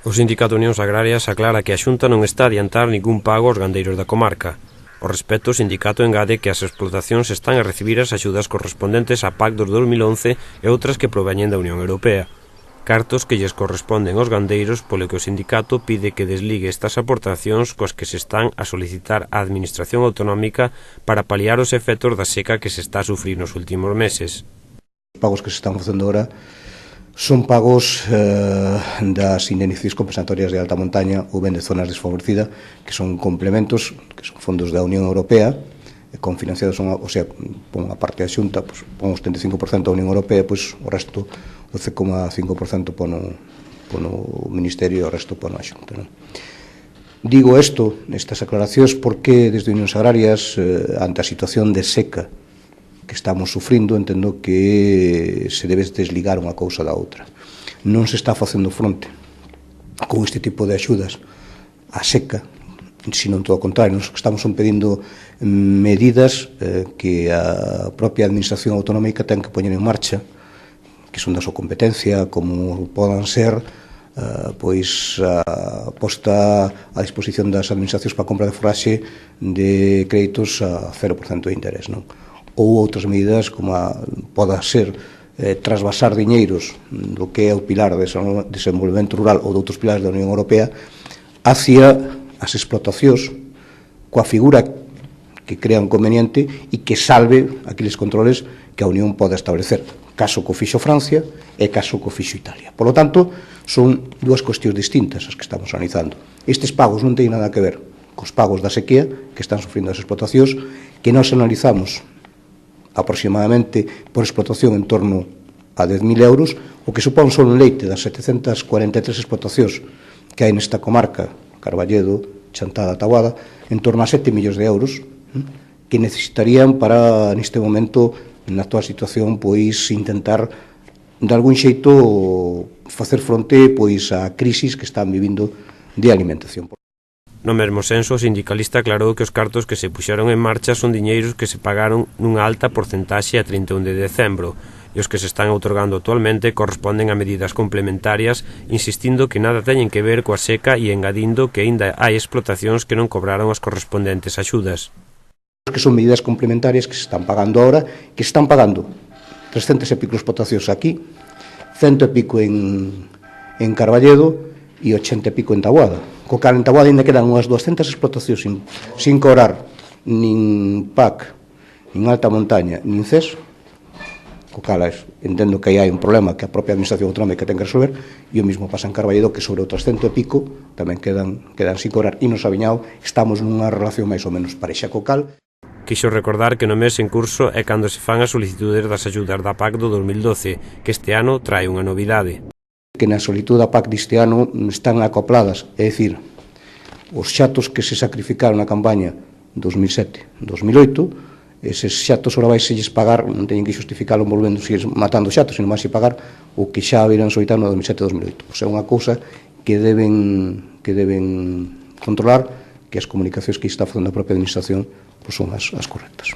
O Sindicato Unións Agrarias aclara que a Xunta non está a adiantar ningún pago aos gandeiros da comarca. Ao respecto, o sindicato engade que as explotacións están a recibir as axudas correspondentes á PAC dos 2011 e outras que proveñen da Unión Europea. Cartos que lles corresponden aos gandeiros, polo que o sindicato pide que desligue estas aportacións coas que se están a solicitar á Administración Autonómica para paliar os efectos da seca que se está a sufrir nos últimos meses. Os pagos que se están facendo agora son pagos das indemnizacións compensatorias de alta montaña ou ben de zonas desfavorecidas, que son complementos, que son fondos da Unión Europea, con financiados, o sea, pon a parte da Xunta, pon o 75% da Unión Europea, pois o resto, o 0,5% pon o Ministerio e o resto pon a Xunta. Digo estas aclaracións, porque desde Unións Agrarias, ante a situación de seca que estamos sufrindo, entendo que se debe desligar unha cousa da outra. Non se está facendo fronte con este tipo de axudas á seca, sino todo o contrario, nos estamos pedindo medidas que a propia Administración Autonómica ten que poñer en marcha, que son da súa competencia, como podan ser pois a posta a disposición das administracións para a compra de forraxe de créditos a 0% de interés, non? Ou outras medidas como poda ser trasvasar diñeiros do que é o pilar de desenvolvemento rural ou de outros pilares da Unión Europea hacia as explotacións coa figura que crean conveniente e que salve aqueles controles que a Unión poda establecer, caso que o fixo Francia e caso que o fixo Italia. Por lo tanto, son dúas cuestións distintas as que estamos analizando. Estes pagos non teñen nada que ver cos pagos da sequía que están sufrindo as explotacións, que nós analizamos aproximadamente por explotación en torno a 10.000 euros, o que supón só en leite das 743 explotacións que hai nesta comarca, Carballedo, Chantada, Taboada, en torno a 7 millóns de euros, que necesitarían para, neste momento, na actual situación, pois intentar, de algún xeito, facer fronte pois á crisis que están vivindo de alimentación. No mesmo senso, o sindicalista aclarou que os cartos que se puxeron en marcha son diñeiros que se pagaron nunha alta porcentaxe a 31 de decembro e os que se están outorgando actualmente corresponden a medidas complementarias, insistindo que nada teñen que ver coa seca e engadindo que aínda hai explotacións que non cobraron as correspondentes axudas. Que son medidas complementarias que se están pagando ahora, que se están pagando 300 e pico explotacións aquí, 100 e pico en Carballedo e 80 e pico en Taboada. Co cal en Taboada ainda quedan unhas 200 explotacións sin cobrar nin PAC, nin alta montaña, nin CES. Co cal entendo que aí hai un problema que a propia Administración Autonómica ten que resolver, e o mesmo pasa en Carballedo, que sobre outras 100 e pico tamén quedan sin cobrar, e nos Aviñao estamos nunha relación máis ou menos parexa. Co cal quixo recordar que no mes en curso é cando se fan as solicitudes das axudas da PAC do 2012, que este ano trae unha novidade. Que na solicitud da PAC deste ano están acopladas, é dicir, os xatos que se sacrificaron na campaña 2007-2008, eses xatos ora vai lles pagar, non teñen que justificalo volvendo seguir matando xatos, sino máis pagar o que xa haberan solicitado no 2007-2008. Pois é unha cousa que deben controlar, que as comunicacións que está facendo a propia Administración pois son as correctas.